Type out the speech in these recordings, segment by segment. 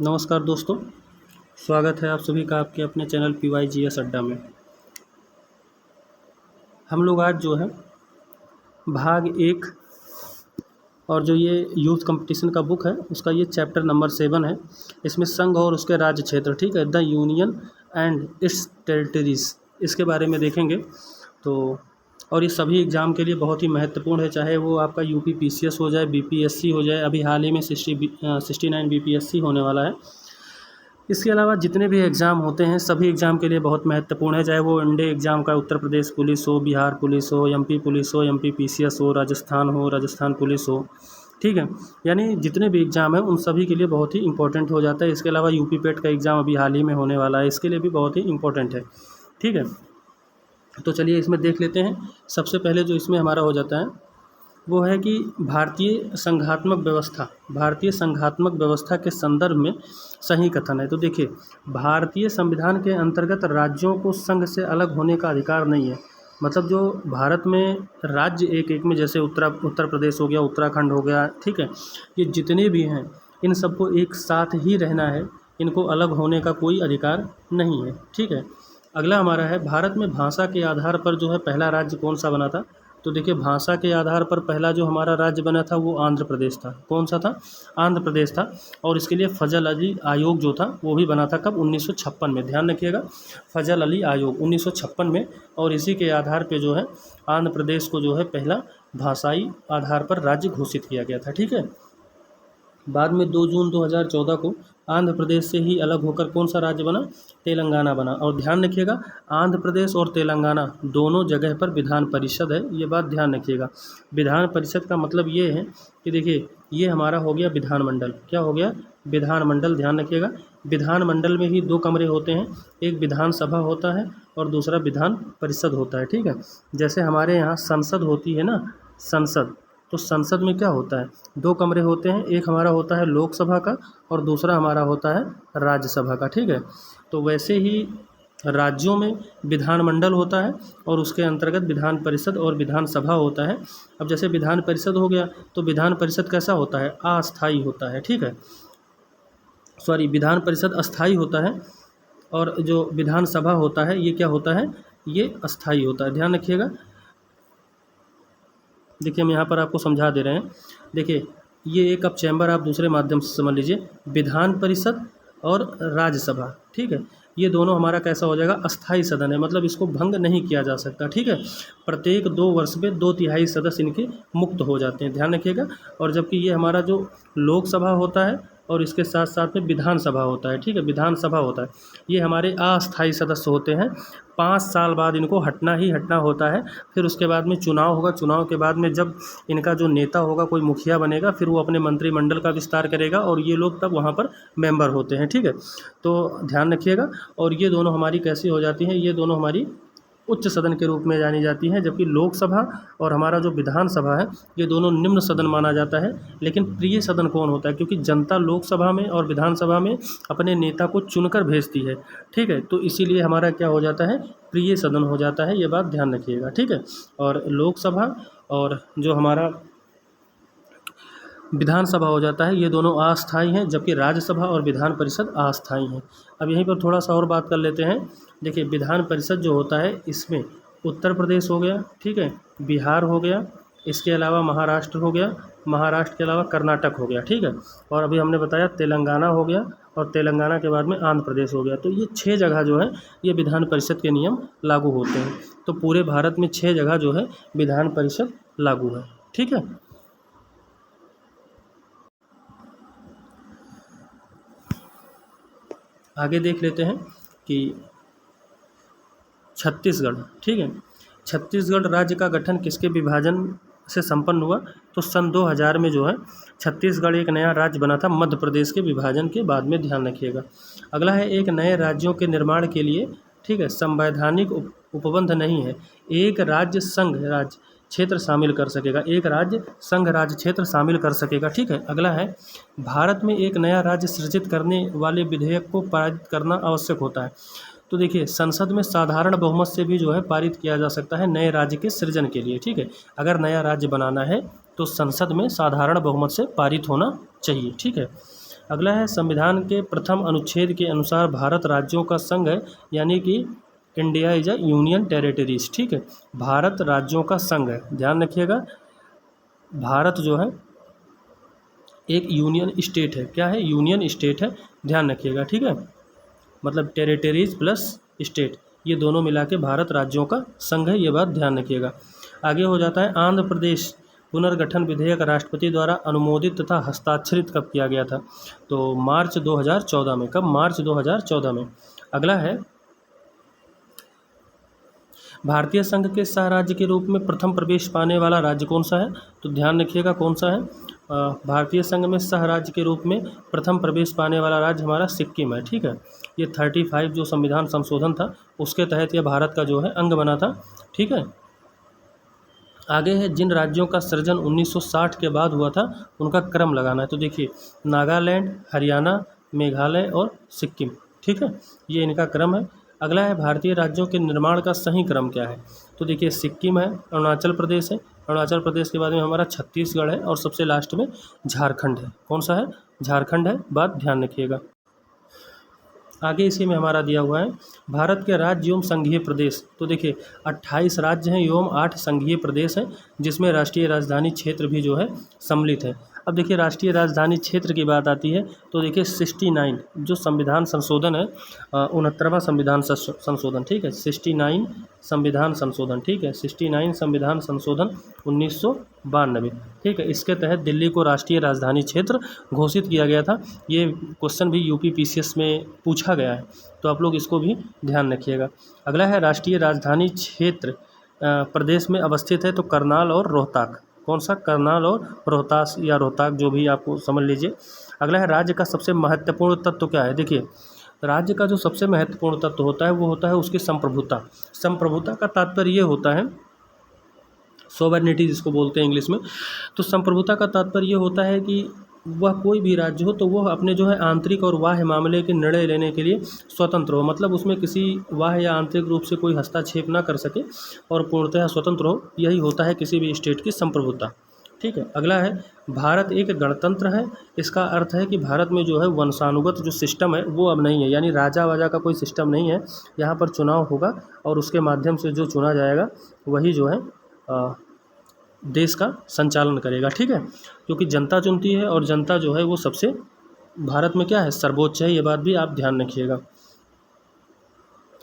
नमस्कार दोस्तों, स्वागत है आप सभी का आपके अपने चैनल PYGS अड्डा में। हम लोग आज जो है भाग 1 और जो ये यूथ कंपटीशन का बुक है उसका ये चैप्टर नंबर 7 है। इसमें संघ और उसके राज्य क्षेत्र, ठीक है, the union and it's territories, इसके बारे में देखेंगे। तो और ये सभी एग्ज़ाम के लिए बहुत ही महत्वपूर्ण है, चाहे वो आपका यूपी PCS हो जाए, BPSC हो जाए। अभी हाल ही में 69 BPSC होने वाला है। इसके अलावा जितने भी एग्ज़ाम होते हैं सभी एग्ज़ाम के लिए बहुत महत्वपूर्ण है, चाहे वो वनडे एग्ज़ाम का उत्तर प्रदेश पुलिस हो, बिहार पुलिस हो, MP पुलिस हो, MP PCS हो, राजस्थान पुलिस हो, ठीक है। यानी जितने भी एग्ज़ाम हैं उन सभी के लिए बहुत ही इंपॉर्टेंट हो जाता है। इसके अलावा यूपी पेट का एग्ज़ाम अभी हाल ही में होने वाला है, इसके लिए भी बहुत ही इंपॉर्टेंट है, ठीक है। तो चलिए इसमें देख लेते हैं। सबसे पहले जो इसमें हमारा हो जाता है वो है कि भारतीय संघात्मक व्यवस्था के संदर्भ में सही कथन है। तो देखिए, भारतीय संविधान के अंतर्गत राज्यों को संघ से अलग होने का अधिकार नहीं है। मतलब जो भारत में राज्य एक एक में, जैसे उत्तर प्रदेश हो गया, उत्तराखंड हो गया, ठीक है, ये जितने भी हैं इन सबको एक साथ ही रहना है, इनको अलग होने का कोई अधिकार नहीं है, ठीक है। अगला हमारा है, भारत में भाषा के आधार पर जो है पहला राज्य कौन सा बना था। तो देखिए, भाषा के आधार पर पहला जो हमारा राज्य बना था वो आंध्र प्रदेश था। कौन सा था? आंध्र प्रदेश था। और इसके लिए फजल अली आयोग जो था वो भी बना था। कब? 1956 में। ध्यान रखिएगा, फजल अली आयोग 1956 में। और इसी के आधार पे जो है आंध्र प्रदेश को जो है पहला भाषाई आधार पर राज्य घोषित किया गया था, ठीक है। बाद में 2 जून 2014 को आंध्र प्रदेश से ही अलग होकर कौन सा राज्य बना? तेलंगाना बना। और ध्यान रखिएगा, आंध्र प्रदेश और तेलंगाना दोनों जगह पर विधान परिषद है, ये बात ध्यान रखिएगा। विधान परिषद का मतलब ये है कि देखिए, ये हमारा हो गया विधानमंडल। क्या हो गया? विधानमंडल। ध्यान रखिएगा, विधानमंडल में ही 2 कमरे होते हैं, एक विधानसभा होता है और दूसरा विधान परिषद होता है, ठीक है। जैसे हमारे यहाँ संसद होती है ना, संसद, तो संसद में क्या होता है? 2 कमरे होते हैं, एक हमारा होता है लोकसभा का और दूसरा हमारा होता है राज्यसभा का, ठीक है। तो वैसे ही राज्यों में विधानमंडल होता है और उसके अंतर्गत विधान परिषद और विधानसभा होता है। अब जैसे विधान परिषद हो गया तो विधान परिषद कैसा होता है? अस्थाई होता है, ठीक है। सॉरी, विधान परिषद अस्थाई होता है और जो विधानसभा होता है ये क्या होता है? ये अस्थाई होता है। ध्यान रखिएगा। देखिए, हम यहाँ पर आपको समझा दे रहे हैं। देखिए, ये एक अब चैम्बर आप दूसरे माध्यम से समझ लीजिए, विधान परिषद और राज्यसभा, ठीक है, ये दोनों हमारा कैसा हो जाएगा? अस्थाई सदन है, मतलब इसको भंग नहीं किया जा सकता, ठीक है। प्रत्येक 2 वर्ष में 2/3 सदस्य इनके मुक्त हो जाते हैं, ध्यान रखिएगा। और जबकि ये हमारा जो लोकसभा होता है और इसके साथ साथ में विधानसभा होता है, ठीक है, विधानसभा होता है, ये हमारे अस्थाई सदस्य होते हैं। 5 साल बाद इनको हटना ही हटना होता है। फिर उसके बाद में चुनाव होगा, चुनाव के बाद में जब इनका जो नेता होगा, कोई मुखिया बनेगा, फिर वो अपने मंत्रिमंडल का विस्तार करेगा और ये लोग तब वहाँ पर मेंबर होते हैं, ठीक है। तो ध्यान रखिएगा। और ये दोनों हमारी कैसी हो जाती हैं? ये दोनों हमारी उच्च सदन के रूप में जानी जाती हैं, जबकि लोकसभा और हमारा जो विधानसभा है ये दोनों निम्न सदन माना जाता है। लेकिन प्रिय सदन कौन होता है? क्योंकि जनता लोकसभा में और विधानसभा में अपने नेता को चुनकर भेजती है, ठीक है, तो इसीलिए हमारा क्या हो जाता है? प्रिय सदन हो जाता है, ये बात ध्यान रखिएगा, ठीक है। और लोकसभा और जो हमारा विधानसभा हो जाता है ये दोनों अस्थाई हैं, जबकि राज्यसभा और विधान परिषद अस्थाई हैं। अब यहीं पर थोड़ा सा और बात कर लेते हैं। देखिए, विधान परिषद जो होता है इसमें उत्तर प्रदेश हो गया, ठीक है, बिहार हो गया, इसके अलावा महाराष्ट्र हो गया, महाराष्ट्र के अलावा कर्नाटक हो गया, ठीक है, और अभी हमने बताया तेलंगाना हो गया, और तेलंगाना के बाद में आंध्र प्रदेश हो गया। तो ये 6 जगह जो है ये विधान परिषद के नियम लागू होते हैं। तो पूरे भारत में 6 जगह जो है विधान परिषद लागू है, ठीक है। आगे देख लेते हैं कि छत्तीसगढ़, ठीक है, छत्तीसगढ़ राज्य का गठन किसके विभाजन से संपन्न हुआ? तो सन 2000 में जो है छत्तीसगढ़ एक नया राज्य बना था, मध्य प्रदेश के विभाजन के बाद में, ध्यान रखिएगा। अगला है, एक नए राज्यों के निर्माण के लिए, ठीक है, संवैधानिक उपबंध नहीं है। एक राज्य संघ राज्य क्षेत्र शामिल कर सकेगा, एक राज्य संघ राज्य क्षेत्र शामिल कर सकेगा, ठीक है। अगला है, भारत में एक नया राज्य सृजित करने वाले विधेयक को पारित करना आवश्यक होता है। तो देखिए, संसद में साधारण बहुमत से भी जो है पारित किया जा सकता है नए राज्य के सृजन के लिए, ठीक है। अगर नया राज्य बनाना है तो संसद में साधारण बहुमत से पारित होना चाहिए, ठीक है। अगला है संविधान के प्रथम अनुच्छेद के अनुसार भारत राज्यों का संघ है, यानी कि India is a union territories. ठीक है, भारत राज्यों का संघ है, ध्यान रखिएगा। भारत जो है एक यूनियन स्टेट है। क्या है? यूनियन स्टेट है, ध्यान रखिएगा। ठीक है, मतलब टेरिटरीज प्लस स्टेट, ये दोनों मिला के भारत राज्यों का संघ है, ये बात ध्यान रखिएगा। आगे हो जाता है आंध्र प्रदेश पुनर्गठन विधेयक राष्ट्रपति द्वारा अनुमोदित तथा हस्ताक्षरित कब किया गया था? तो मार्च 2014 में। कब? मार्च 2014 में। अगला है भारतीय संघ के सह राज्य के रूप में प्रथम प्रवेश पाने वाला राज्य कौन सा है? तो ध्यान रखिएगा कौन सा है। भारतीय संघ में सह राज्य के रूप में प्रथम प्रवेश पाने वाला राज्य हमारा सिक्किम है। ठीक है, ये 35 जो संविधान संशोधन था उसके तहत यह भारत का जो है अंग बना था। ठीक है, आगे है जिन राज्यों का सृजन 1960 के बाद हुआ था उनका क्रम लगाना है। तो देखिए नागालैंड, हरियाणा, मेघालय और सिक्किम। ठीक है, ये इनका क्रम है। अगला है भारतीय राज्यों के निर्माण का सही क्रम क्या है? तो देखिए सिक्किम है, अरुणाचल प्रदेश है, अरुणाचल प्रदेश के बाद में हमारा छत्तीसगढ़ है और सबसे लास्ट में झारखंड है। कौन सा है? झारखंड है, बात ध्यान रखिएगा। आगे इसी में हमारा दिया हुआ है भारत के राज्य एवं संघीय प्रदेश। तो देखिए 28 राज्य हैं एवं 8 संघीय प्रदेश हैं, जिसमें राष्ट्रीय राजधानी क्षेत्र भी जो है सम्मिलित है। अब देखिए राष्ट्रीय राजधानी क्षेत्र की बात आती है तो देखिए 69 जो संविधान संशोधन है, 69वां संविधान संशोधन। ठीक है, 69 संविधान संशोधन। ठीक है, 69 संविधान संशोधन 1992। ठीक है, इसके तहत दिल्ली को राष्ट्रीय राजधानी क्षेत्र घोषित किया गया था। ये क्वेश्चन भी यूपी पीसीएस में पूछा गया है, तो आप लोग इसको भी ध्यान रखिएगा। अगला है राष्ट्रीय राजधानी क्षेत्र प्रदेश में अवस्थित है, तो करनाल और रोहतक। कौन सा? करनाल और रोहतास या रोहतक, जो भी आपको समझ लीजिए। अगला है राज्य का सबसे महत्वपूर्ण तत्व क्या है? देखिए राज्य का जो सबसे महत्वपूर्ण तत्व होता है वो होता है उसकी संप्रभुता। संप्रभुता का तात्पर्य ये होता है, सोवरेनिटी जिसको बोलते हैं इंग्लिश में। तो संप्रभुता का तात्पर्य ये होता है कि वह कोई भी राज्य हो तो वह अपने जो है आंतरिक और बाह्य मामले के निर्णय लेने के लिए स्वतंत्र हो, मतलब उसमें किसी बाह्य या आंतरिक रूप से कोई हस्तक्षेप ना कर सके और पूर्णतः स्वतंत्र हो। यही होता है किसी भी स्टेट की संप्रभुता। ठीक है, अगला है भारत एक गणतंत्र है। इसका अर्थ है कि भारत में जो है वंशानुगत जो सिस्टम है वो अब नहीं है, यानी राजा वाजा का कोई सिस्टम नहीं है। यहाँ पर चुनाव होगा और उसके माध्यम से जो चुना जाएगा वही जो है देश का संचालन करेगा। ठीक है, क्योंकि जनता चुनती है और जनता जो है वो सबसे भारत में क्या है? सर्वोच्च है। ये बात भी आप ध्यान रखिएगा।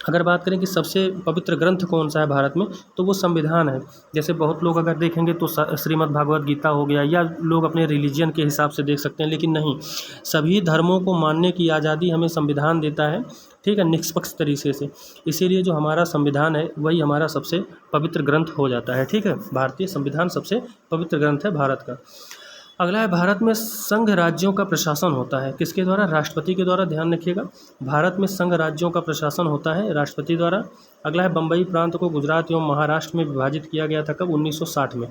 अगर बात करें कि सबसे पवित्र ग्रंथ कौन सा है भारत में, तो वो संविधान है। जैसे बहुत लोग अगर देखेंगे तो श्रीमद् भागवत गीता हो गया, या लोग अपने रिलीजन के हिसाब से देख सकते हैं, लेकिन नहीं, सभी धर्मों को मानने की आज़ादी हमें संविधान देता है। ठीक है, निष्पक्ष तरीके से। इसीलिए जो हमारा संविधान है वही हमारा सबसे पवित्र ग्रंथ हो जाता है। ठीक है, भारतीय संविधान सबसे पवित्र ग्रंथ है भारत का। अगला है भारत में संघ राज्यों का प्रशासन होता है किसके द्वारा? राष्ट्रपति के द्वारा, ध्यान रखिएगा। भारत में संघ राज्यों का प्रशासन होता है राष्ट्रपति द्वारा। अगला है बम्बई प्रांत को गुजरात एवं महाराष्ट्र में विभाजित किया गया था। कब? 1960 में।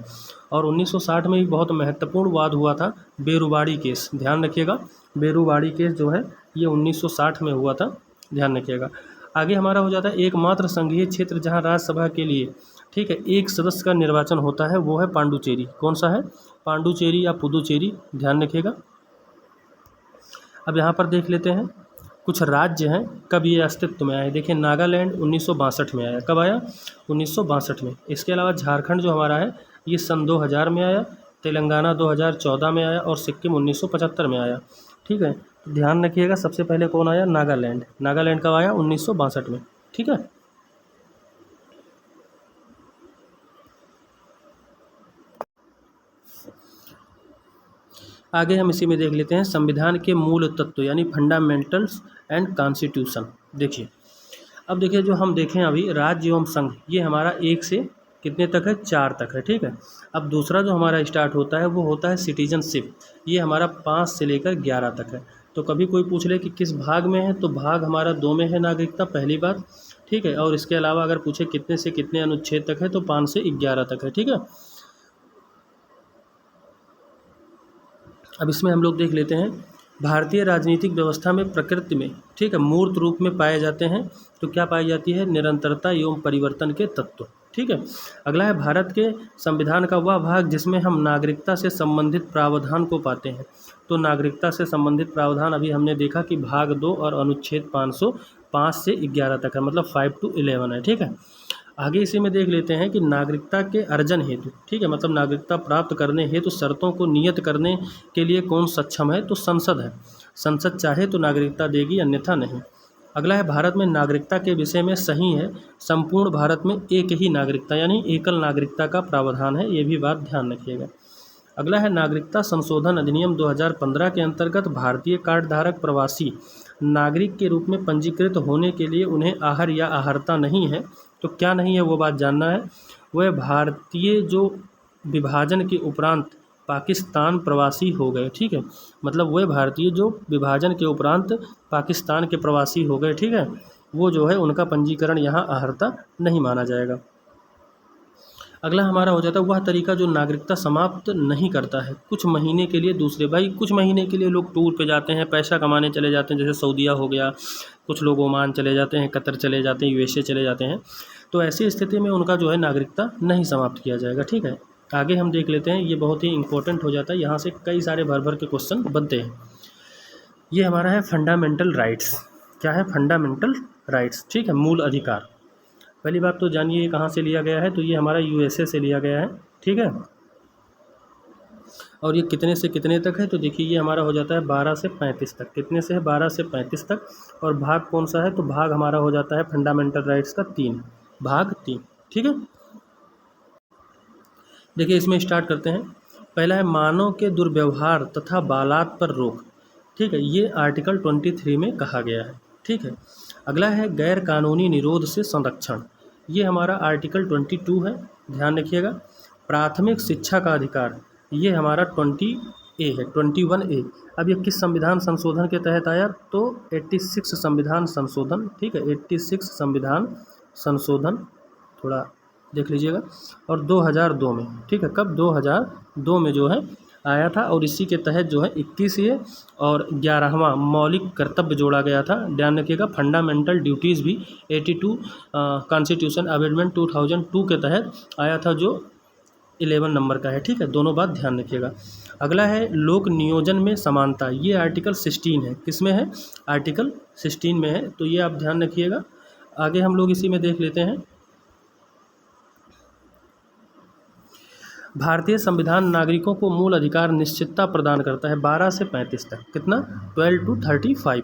और 1960 में भी बहुत महत्वपूर्ण वाद हुआ था, बेरुवाड़ी केस, ध्यान रखिएगा। बेरुवाड़ी केस जो है ये 1960 में हुआ था, ध्यान रखिएगा। आगे हमारा हो जाता है एकमात्र संघीय क्षेत्र जहाँ राज्यसभा के लिए, ठीक है, एक सदस्य का निर्वाचन होता है, वो है पांडुचेरी। कौन सा है? पांडुचेरी या पुदुचेरी, ध्यान रखिएगा। अब यहाँ पर देख लेते हैं कुछ राज्य हैं कब ये अस्तित्व में आए। देखिए नागालैंड 1962 में आया। कब आया? 1962 में। इसके अलावा झारखंड जो हमारा है ये सन 2000 में आया, तेलंगाना 2014 में आया और सिक्किम 1975 में आया। ठीक है, तो ध्यान रखिएगा सबसे पहले कौन आया? नागालैंड। नागालैंड कब आया? 1962 में। ठीक है, आगे हम इसी में देख लेते हैं संविधान के मूल तत्व यानी फंडामेंटल्स एंड कॉन्स्टिट्यूशन। देखिए अब देखिए जो हम देखें अभी राज्य एवं संघ, ये हमारा 1 से कितने तक है? 4 तक है। ठीक है, अब दूसरा जो हमारा स्टार्ट होता है वो होता है सिटीजनशिप, ये हमारा 5 से लेकर 11 तक है। तो कभी कोई पूछ ले कि किस भाग में है, तो भाग हमारा 2 में है नागरिकता, पहली बात। ठीक है, और इसके अलावा अगर पूछे कितने से कितने अनुच्छेद तक है, तो 5 से 11 तक है। ठीक है, अब इसमें हम लोग देख लेते हैं भारतीय राजनीतिक व्यवस्था में प्रकृति में, ठीक है, मूर्त रूप में पाए जाते हैं। तो क्या पाई जाती है? निरंतरता एवं परिवर्तन के तत्व। ठीक है। अगला है भारत के संविधान का वह भाग जिसमें हम नागरिकता से संबंधित प्रावधान को पाते हैं। तो नागरिकता से संबंधित प्रावधान अभी हमने देखा कि भाग 2 और अनुच्छेद 505 से 11 तक है, मतलब 5 to 11 है, ठीक है। आगे इसी में देख लेते हैं कि नागरिकता के अर्जन हेतु, ठीक है, मतलब नागरिकता प्राप्त करने हेतु शर्तों को नियत करने के लिए कौन सक्षम है, तो संसद है। संसद चाहे तो नागरिकता देगी, अन्यथा नहीं। अगला है भारत में नागरिकता के विषय में सही है, संपूर्ण भारत में एक ही नागरिकता यानी एकल नागरिकता का प्रावधान है, ये भी बात ध्यान रखिएगा। अगला है नागरिकता संशोधन अधिनियम 2015 के अंतर्गत भारतीय कार्ड धारक प्रवासी नागरिक के रूप में पंजीकृत होने के लिए उन्हें आहर या आहर्ता नहीं है। तो क्या नहीं है वो बात जानना है। वह भारतीय जो विभाजन के उपरांत पाकिस्तान प्रवासी हो गए, ठीक है, मतलब वह भारतीय जो विभाजन के उपरांत पाकिस्तान के प्रवासी हो गए, ठीक है, वो जो है उनका पंजीकरण यहाँ आहर्ता नहीं माना जाएगा। अगला हमारा हो जाता है वह तरीका जो नागरिकता समाप्त नहीं करता है कुछ महीने के लिए दूसरे। भाई कुछ महीने के लिए लोग टूर पे जाते हैं, पैसा कमाने चले जाते हैं, जैसे सऊदीया हो गया, कुछ लोग ओमान चले जाते हैं, कतर चले जाते हैं, यूएसए चले जाते हैं, तो ऐसी स्थिति में उनका जो है नागरिकता नहीं समाप्त किया जाएगा, ठीक है। आगे हम देख लेते हैं, ये बहुत ही इंपॉर्टेंट हो जाता है, यहाँ से कई सारे भर भर के क्वेश्चन बनते हैं। ये हमारा है फंडामेंटल राइट्स। क्या है? फंडामेंटल राइट्स, ठीक है, मूल अधिकार। पहली बात तो जानिए कहाँ से लिया गया है, तो ये हमारा यूएसए से लिया गया है, ठीक है। और ये कितने से कितने तक है, तो देखिए ये हमारा हो जाता है 12 से 35 तक। कितने से है? 12 से 35 तक। और भाग कौन सा है, तो भाग हमारा हो जाता है फंडामेंटल राइट्स का 3, भाग 3, ठीक है। देखिए इसमें स्टार्ट करते हैं। पहला है मानव के दुर्व्यवहार तथा बालात पर रोक, ठीक है, ये आर्टिकल 23 में कहा गया है, ठीक है। अगला है गैर कानूनी निरोध से संरक्षण, ये हमारा आर्टिकल 22 है, ध्यान रखिएगा। प्राथमिक शिक्षा का अधिकार, ये हमारा 20A है, 21A। अब ये किस संविधान संशोधन के तहत आया, तो 86 संविधान संशोधन, ठीक है, 86 संविधान संशोधन, थोड़ा देख लीजिएगा, और 2002 में, ठीक है, कब? 2002 में जो है आया था। और इसी के तहत जो है 21A और 11वां मौलिक कर्तव्य जोड़ा गया था, ध्यान रखिएगा। फंडामेंटल ड्यूटीज़ भी 82 कॉन्स्टिट्यूशन अमेंडमेंट 2002 के तहत आया था, जो 11 नंबर का है, ठीक है, दोनों बात ध्यान रखिएगा। अगला है लोक नियोजन में समानता, ये आर्टिकल 16 है, किसमें है? आर्टिकल 16 में है, तो ये आप ध्यान रखिएगा। आगे हम लोग इसी में देख लेते हैं। भारतीय संविधान नागरिकों को मूल अधिकार निश्चितता प्रदान करता है 12 से 35 तक, कितना? 12 to 35।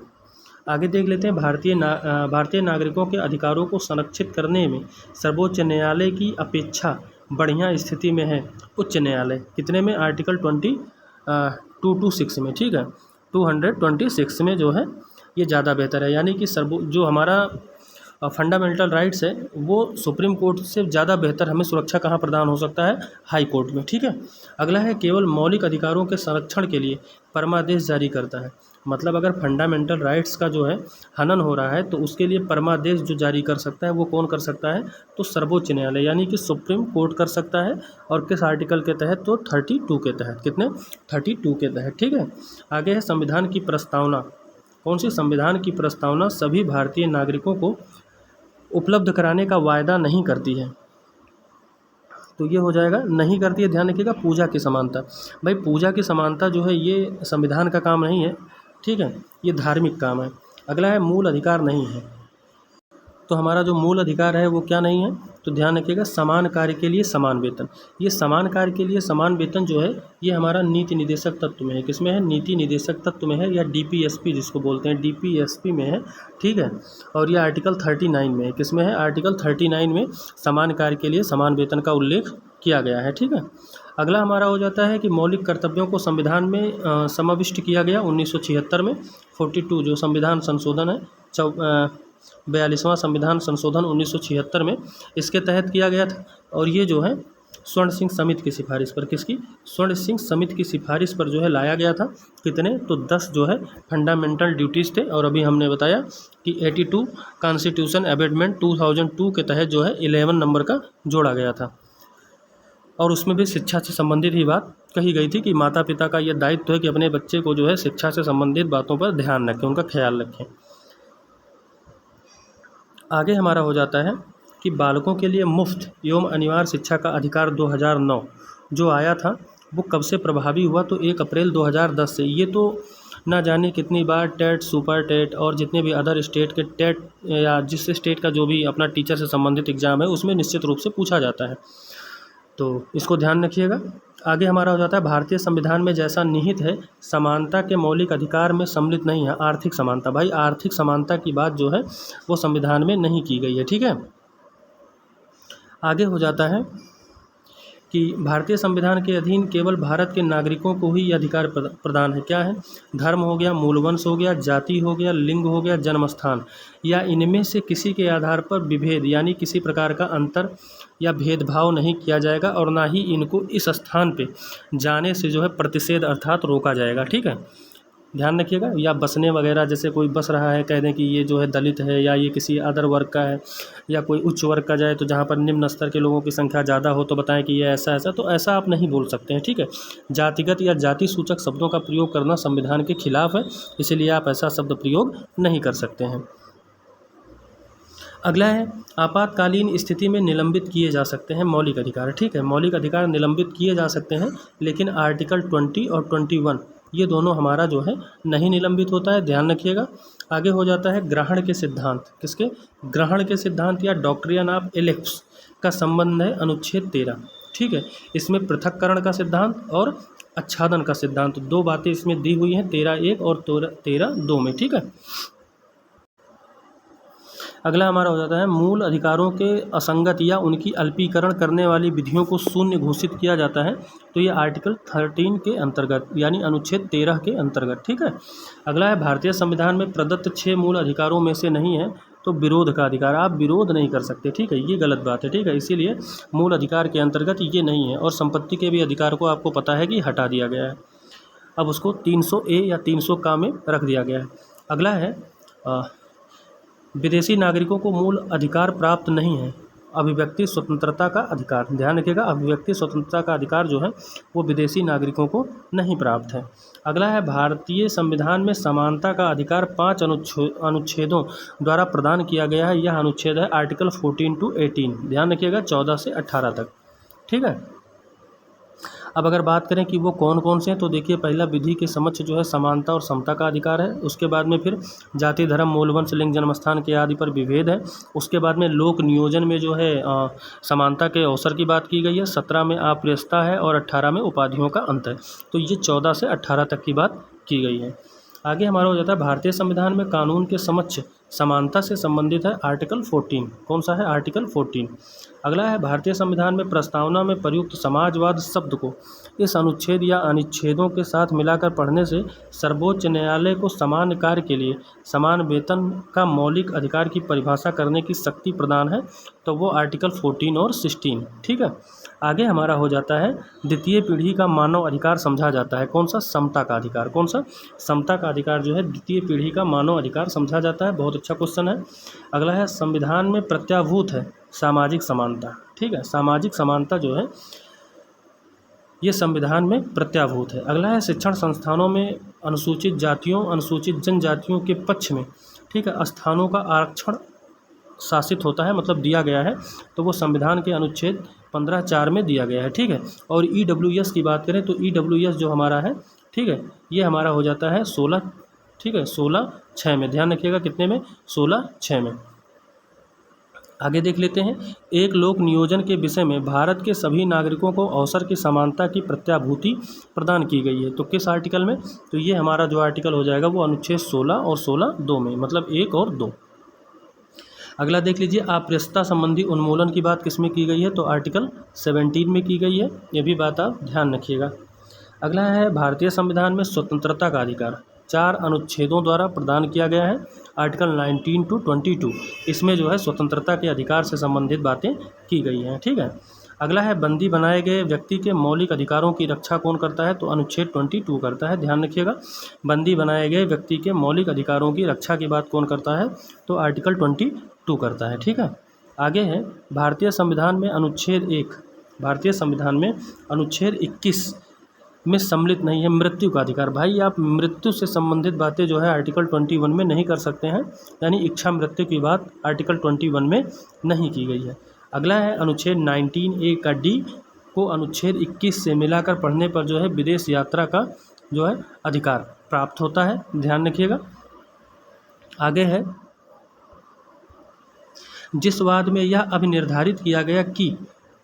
आगे देख लेते हैं भारतीय नागरिकों के अधिकारों को संरक्षित करने में सर्वोच्च न्यायालय की अपेक्षा बढ़िया स्थिति में है उच्च न्यायालय, कितने में? आर्टिकल 226 में, ठीक है, 226 में जो है ये ज़्यादा बेहतर है, यानी कि जो हमारा फंडामेंटल राइट्स है वो सुप्रीम कोर्ट से ज़्यादा बेहतर हमें सुरक्षा कहाँ प्रदान हो सकता है? हाई कोर्ट में, ठीक है। अगला है केवल मौलिक अधिकारों के संरक्षण के लिए परमादेश जारी करता है, मतलब अगर फंडामेंटल राइट्स का जो है हनन हो रहा है तो उसके लिए परमादेश जो जारी कर सकता है वो कौन कर सकता है? तो सर्वोच्च न्यायालय, यानी कि सुप्रीम कोर्ट कर सकता है। और किस आर्टिकल के तहत? तो 32 के तहत, कितने? 32 के तहत, ठीक है। आगे है संविधान की प्रस्तावना, कौन सी? संविधान की प्रस्तावना सभी भारतीय नागरिकों को उपलब्ध कराने का वायदा नहीं करती है, तो ये हो जाएगा नहीं करती है, ध्यान रखिएगा। पूजा की समानता, भाई पूजा की समानता जो है ये संविधान का काम नहीं है, ठीक है, ये धार्मिक काम है। अगला है मूल अधिकार नहीं है, तो हमारा जो मूल अधिकार है वो क्या नहीं है, तो ध्यान रखिएगा समान कार्य के लिए समान वेतन। ये समान कार्य के लिए समान वेतन जो है ये हमारा नीति निदेशक तत्व में है, किसमें है? नीति निदेशक तत्व में है, या डीपीएसपी जिसको बोलते हैं, डीपीएसपी में है, ठीक है। और ये आर्टिकल 39 में है, किसमें है? आर्टिकल 39 में समान कार्य के लिए समान वेतन का उल्लेख किया गया है, ठीक है। अगला हमारा हो जाता है कि मौलिक कर्तव्यों को संविधान में समाविष्ट किया गया 1976 में। 42 जो संविधान संशोधन है, 42वां संविधान संशोधन 1976 में इसके तहत किया गया था। और ये जो है स्वर्ण सिंह समिति की सिफारिश पर, किसकी? स्वर्ण सिंह समिति की सिफारिश पर जो है लाया गया था। कितने? तो 10 जो है फंडामेंटल ड्यूटीज़ थे। और अभी हमने बताया कि 82 कॉन्स्टिट्यूशन अमेंडमेंट 2002 के तहत जो है 11 नंबर का जोड़ा गया था। और उसमें भी शिक्षा से संबंधित ही बात कही गई थी कि माता पिता का यह दायित्व है कि अपने बच्चे को जो है शिक्षा से संबंधित बातों पर ध्यान रखें, उनका ख्याल रखें। आगे हमारा हो जाता है कि बालकों के लिए मुफ्त एवं अनिवार्य शिक्षा का अधिकार 2009 जो आया था वो कब से प्रभावी हुआ, तो 1 अप्रैल 2010 से। ये तो ना जाने कितनी बार टेट, सुपर टेट और जितने भी अदर स्टेट के टेट या जिस स्टेट का जो भी अपना टीचर से संबंधित एग्ज़ाम है उसमें निश्चित रूप से पूछा जाता है, तो इसको ध्यान रखिएगा। आगे हमारा हो जाता है भारतीय संविधान में जैसा निहित है समानता के मौलिक अधिकार में सम्मिलित नहीं है आर्थिक समानता। भाई आर्थिक समानता की बात जो है वो संविधान में नहीं की गई है, ठीक है। आगे हो जाता है कि भारतीय संविधान के अधीन केवल भारत के नागरिकों को ही ये अधिकार प्रदान है। क्या है? धर्म हो गया, मूलवंश हो गया, जाति हो गया, लिंग हो गया, जन्मस्थान या इनमें से किसी के आधार पर विभेद यानी किसी प्रकार का अंतर या भेदभाव नहीं किया जाएगा और ना ही इनको इस स्थान पे जाने से जो है प्रतिषेध अर्थात रोका जाएगा, ठीक है। ध्यान रखिएगा। या बसने वगैरह, जैसे कोई बस रहा है कह दें कि ये जो है दलित है या ये किसी अदर वर्ग का है या कोई उच्च वर्ग का जाए तो जहाँ पर निम्न स्तर के लोगों की संख्या ज़्यादा हो तो बताएं कि ये ऐसा ऐसा, तो ऐसा आप नहीं बोल सकते हैं, ठीक है। जातिगत या जाति सूचक शब्दों का प्रयोग करना संविधान के खिलाफ है, इसीलिए आप ऐसा शब्द प्रयोग नहीं कर सकते हैं। अगला है आपातकालीन स्थिति में निलंबित किए जा सकते हैं मौलिक अधिकार, ठीक है। मौलिक अधिकार निलंबित किए जा सकते हैं, लेकिन आर्टिकल 20 और 21 ये दोनों हमारा जो है नहीं निलंबित होता है, ध्यान रखिएगा। आगे हो जाता है ग्रहण के सिद्धांत। किसके? ग्रहण के सिद्धांत या डॉक्ट्रिन ऑफ इलेक्ट्स का संबंध है अनुच्छेद 13, ठीक है। इसमें पृथक्करण का सिद्धांत और आच्छादन का सिद्धांत, दो बातें इसमें दी हुई हैं 13(1) और 13(2) में, ठीक है। अगला हमारा हो जाता है मूल अधिकारों के असंगत या उनकी अल्पीकरण करने वाली विधियों को शून्य घोषित किया जाता है, तो ये आर्टिकल 13 के अंतर्गत यानी अनुच्छेद 13 के अंतर्गत, ठीक है। अगला है भारतीय संविधान में प्रदत्त 6 मूल अधिकारों में से नहीं है तो विरोध का अधिकार, आप विरोध नहीं कर सकते, ठीक है, ये गलत बात है, ठीक है। इसीलिए मूल अधिकार के अंतर्गत ये नहीं है। और संपत्ति के भी अधिकार को आपको पता है कि हटा दिया गया है, अब उसको 300(a) या 300(का) में रख दिया गया है। अगला है विदेशी नागरिकों को मूल अधिकार प्राप्त नहीं है अभिव्यक्ति स्वतंत्रता का अधिकार, ध्यान रखिएगा। अभिव्यक्ति स्वतंत्रता का अधिकार जो है वो विदेशी नागरिकों को नहीं प्राप्त है। अगला है भारतीय संविधान में समानता का अधिकार 5 अनुच्छेदों द्वारा प्रदान किया गया है। यह अनुच्छेद है आर्टिकल 14 to 18, ध्यान रखिएगा 14 से 18 तक, ठीक है। अब अगर बात करें कि वो कौन कौन से हैं, तो देखिए पहला विधि के समक्ष जो है समानता और समता का अधिकार है। उसके बाद में फिर जाति, धर्म, मूलवंश, लिंग, जन्मस्थान के आदि पर विभेद है। उसके बाद में लोक नियोजन में जो है समानता के अवसर की बात की गई है। 17 में अप्रियता है और 18 में उपाधियों का अंत है। तो ये 14 से 18 तक की बात की गई है। आगे हमारा हो जाता है भारतीय संविधान में कानून के समक्ष समानता से संबंधित है आर्टिकल 14। कौन सा है? आर्टिकल 14। अगला है भारतीय संविधान में प्रस्तावना में प्रयुक्त समाजवाद शब्द को इस अनुच्छेद या अनुच्छेदों के साथ मिलाकर पढ़ने से सर्वोच्च न्यायालय को समान कार्य के लिए समान वेतन का मौलिक अधिकार की परिभाषा करने की शक्ति प्रदान है, तो वो आर्टिकल 14 और 16, ठीक है। आगे हमारा हो जाता है द्वितीय पीढ़ी का मानव अधिकार समझा जाता है। कौन सा? समता का अधिकार। कौन सा? समता का अधिकार जो है द्वितीय पीढ़ी का मानव अधिकार समझा जाता है। बहुत अच्छा क्वेश्चन है। अगला है संविधान में प्रत्याभूत है सामाजिक समानता, ठीक है। सामाजिक समानता जो है ये संविधान में प्रत्याभूत है। अगला है शिक्षण संस्थानों में अनुसूचित जातियों, अनुसूचित जनजातियों के पक्ष में, ठीक है, स्थानों का आरक्षण शासित होता है, मतलब दिया गया है, तो वो संविधान के अनुच्छेद 15(4) में दिया गया है, ठीक है। और EWS की बात करें तो EWS जो हमारा है, ठीक है, ये हमारा हो जाता है 16, ठीक है, 16(6) में, ध्यान रखिएगा कितने में? 16(6) में। आगे देख लेते हैं एक लोक नियोजन के विषय में भारत के सभी नागरिकों को अवसर की समानता की प्रत्याभूति प्रदान की गई है, तो किस आर्टिकल में? तो ये हमारा जो आर्टिकल हो जाएगा वो अनुच्छेद 16 और 16(2) में, मतलब 1 और 2। अगला देख लीजिए अप्रियता संबंधी उन्मूलन की बात किस में की गई है? तो आर्टिकल 17 में की गई है, ये भी बात आप ध्यान रखिएगा। अगला है भारतीय संविधान में स्वतंत्रता का अधिकार 4 अनुच्छेदों द्वारा प्रदान किया गया है, आर्टिकल 19 to 22, इसमें जो है स्वतंत्रता के अधिकार से संबंधित बातें की गई हैं, ठीक है। अगला है बंदी बनाए गए व्यक्ति के मौलिक अधिकारों की रक्षा कौन करता है? तो अनुच्छेद 22 करता है, ध्यान रखिएगा। बंदी बनाए गए व्यक्ति के मौलिक अधिकारों की रक्षा की बात कौन करता है? तो आर्टिकल 22 करता है, ठीक है। आगे है भारतीय संविधान में अनुच्छेद 1, भारतीय संविधान में अनुच्छेद 21 में सम्मिलित नहीं है मृत्यु का अधिकार। भाई आप मृत्यु से संबंधित बातें जो है आर्टिकल 21 में नहीं कर सकते हैं, यानी इच्छा मृत्यु की बात आर्टिकल 21 में नहीं की गई है। अगला है अनुच्छेद 19A का डी को अनुच्छेद 21 से मिलाकर पढ़ने पर जो है विदेश यात्रा का जो है अधिकार प्राप्त होता है, ध्यान रखिएगा। आगे है, जिस वाद में यह अभिनिर्धारित किया गया कि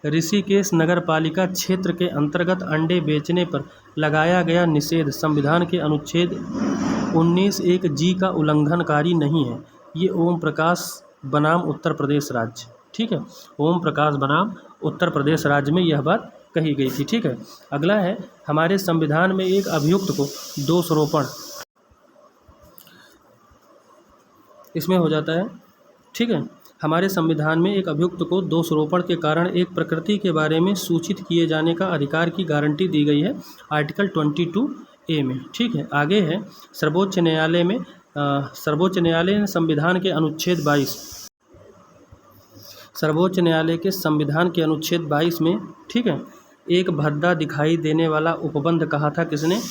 ऋषिकेश नगर पालिका क्षेत्र के अंतर्गत अंडे बेचने पर लगाया गया निषेध संविधान के अनुच्छेद 19(1) का उल्लंघनकारी नहीं है, ये ओम प्रकाश बनाम उत्तर प्रदेश राज्य, ठीक है, ओम प्रकाश बनाम उत्तर प्रदेश राज्य में यह बात कही गई थी, ठीक है। अगला है, हमारे संविधान में एक अभियुक्त को दोषारोपण इसमें हो जाता है, ठीक है। हमारे संविधान में एक अभियुक्त को दोषारोपण के कारण एक प्रकृति के बारे में सूचित किए जाने का अधिकार की गारंटी दी गई है आर्टिकल 22A में, ठीक है। आगे है, सर्वोच्च न्यायालय ने संविधान के अनुच्छेद 22 सर्वोच्च न्यायालय के संविधान के अनुच्छेद 22 में, ठीक है, एक भद्दा दिखाई देने वाला उपबंध कहा था, किसने?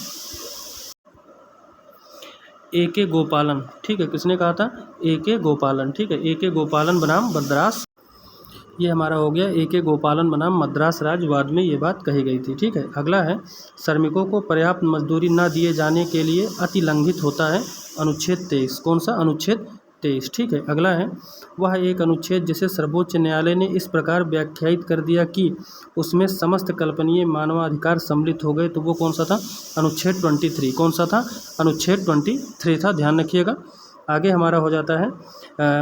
A.K. गोपालन, ठीक है, किसने कहा था? A.K. गोपालन, ठीक है, A.K. गोपालन बनाम मद्रास, ये हमारा हो गया A.K. गोपालन बनाम मद्रास राज्यवाद में ये बात कही गई थी, ठीक है। अगला है, श्रमिकों को पर्याप्त मजदूरी न दिए जाने के लिए अतिलंघित होता है अनुच्छेद 23, कौन सा? अनुच्छेद 23, ठीक है। अगला है, वह एक अनुच्छेद जिसे सर्वोच्च न्यायालय ने इस प्रकार व्याख्यायित कर दिया कि उसमें समस्त कल्पनीय मानवाधिकार सम्मिलित हो गए, तो वो कौन सा था? अनुच्छेद 23, कौन सा था? अनुच्छेद 23 था, ध्यान रखिएगा। आगे हमारा हो जाता है,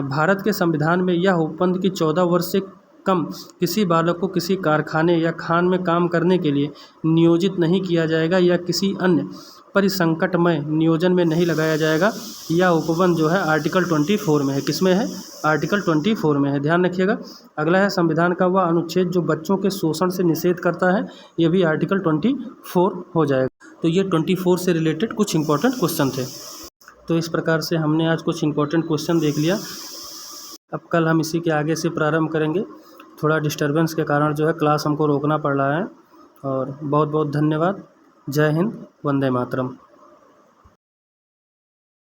भारत के संविधान में यह उपबंध की 14 वर्ष से कम किसी बालक को किसी कारखाने या खान में काम करने के लिए नियोजित नहीं किया जाएगा या किसी अन्य परिसंकटमय नियोजन में नहीं लगाया जाएगा। यह उपबंध जो है आर्टिकल 24 में है, किसमें है? आर्टिकल 24 में है, ध्यान रखिएगा। अगला है, संविधान का वह अनुच्छेद जो बच्चों के शोषण से निषेध करता है, यह भी आर्टिकल 24 हो जाएगा। तो ये 24 से रिलेटेड कुछ इंपॉर्टेंट क्वेश्चन थे। तो इस प्रकार से हमने आज कुछ इंपॉर्टेंट क्वेश्चन देख लिया। अब कल हम इसी के आगे से प्रारंभ करेंगे। थोड़ा डिस्टर्बेंस के कारण जो है क्लास हमको रोकना पड़ रहा है। और बहुत बहुत धन्यवाद। जय हिंद, वंदे मातरम।